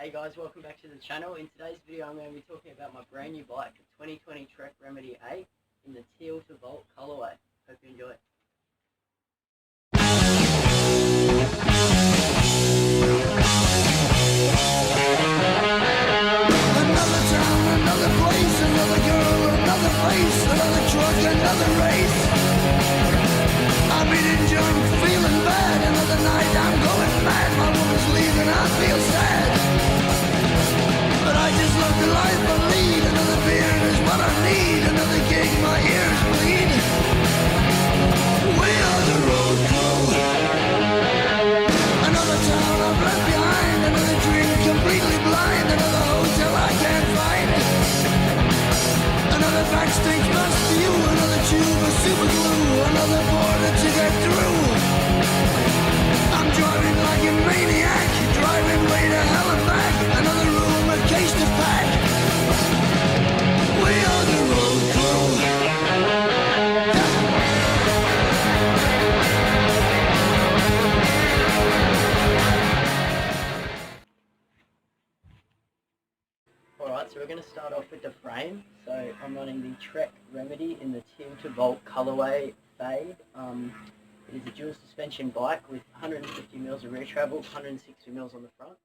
Hey guys, welcome back to the channel. In today's video I'm going to be talking about my brand new bike, the 2020 Trek Remedy 8 in the teal to Volt colourway. Hope you enjoy it. Another town, another place, another girl, another face, another truck, another race. I'm eating junk, feeling bad. Another night I'm going mad. My woman's leaving, I feel sad. But I just love the life I lead. Another beer is what I need. Another gig, my ears bleed. We are the road crew. Another town I've left behind. Another dream completely blind. Another hotel I can't find. Another backstage bus view. Another tube of super glue. Another border to get through. I'm driving like a maniac. Driving way to hell and back. Another room, a case to pack. We are the road crew. Alright, so we're going to start off with the frame. So I'm running the Trek Remedy in the teal to Volt colourway fade. It is a dual suspension bike with 150 mils of rear travel, 160 mils on the front.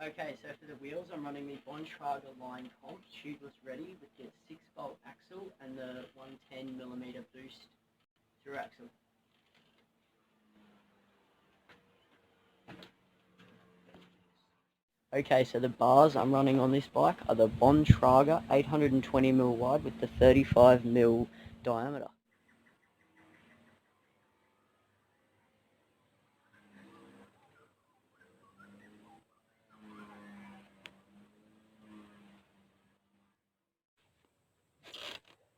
Okay, so for the wheels I'm running the Bontrager line comp tubeless ready with the 6-bolt axle and the 110mm boost through axle. Okay, so the bars I'm running on this bike are the Bontrager 820mm wide with the 35mm diameter.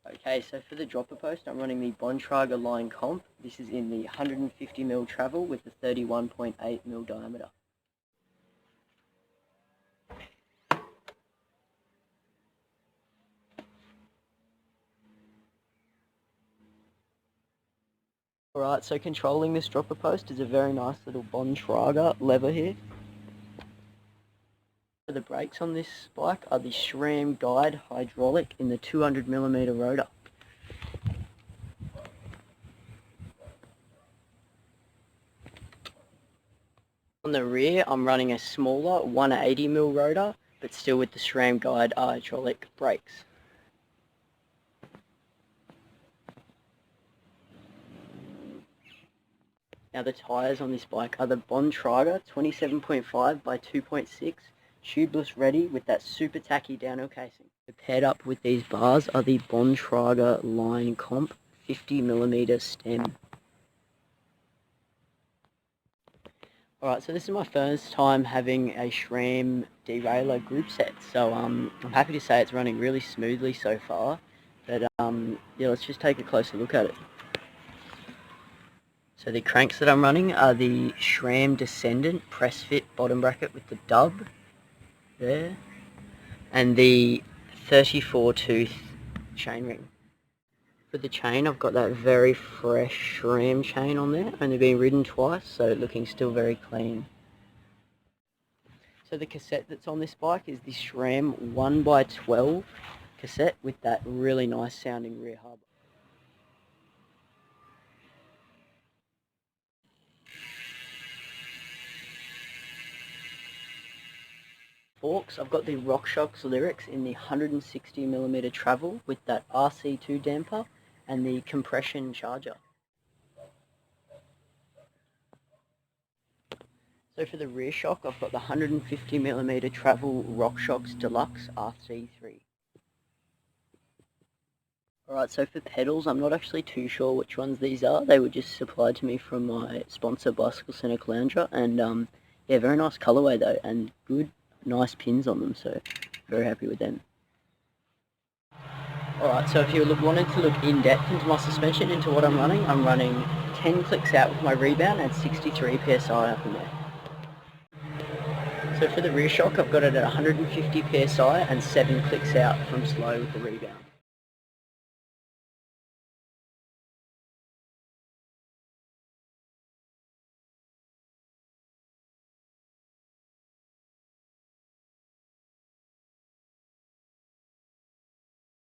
Okay, so for the dropper post I'm running the Bontrager line comp. This is in the 150mm travel with the 31.8mm diameter. Alright, so controlling this dropper post is a very nice little Bontrager lever here. The brakes on this bike are the Sram Guide hydraulic in the 200mm rotor. On the rear I'm running a smaller 180mm rotor, but still with the Sram Guide hydraulic brakes. Now the tyres on this bike are the Bontrager 27.5 by 2.6 tubeless ready with that super tacky downhill casing. Paired up with these bars are the Bontrager line comp 50mm stem. Alright, so this is my first time having a SRAM derailleur group set, so I'm happy to say it's running really smoothly so far, but yeah, let's just take a closer look at it. So the cranks that I'm running are the SRAM Descendant press fit bottom bracket with the dub there, and the 34 tooth chainring. For the chain I've got that very fresh SRAM chain on there, only been ridden twice, so looking still very clean. So the cassette that's on this bike is the SRAM 1x12 cassette with that really nice sounding rear hub. Forks, I've got the RockShox Lyrics in the 160mm travel with that RC2 damper and the compression charger. So for the rear shock I've got the 150mm travel RockShox Deluxe RC3. Alright, so for pedals I'm not actually too sure which ones these are. They were just supplied to me from my sponsor Bicycle Centre Caloundra, and yeah, very nice colourway though, and good nice pins on them, so very happy with them. Alright, so if you wanted to look in depth into my suspension, into what I'm running 10 clicks out with my rebound and 63 psi up in there. So for the rear shock I've got it at 150 psi and 7 clicks out from slow with the rebound.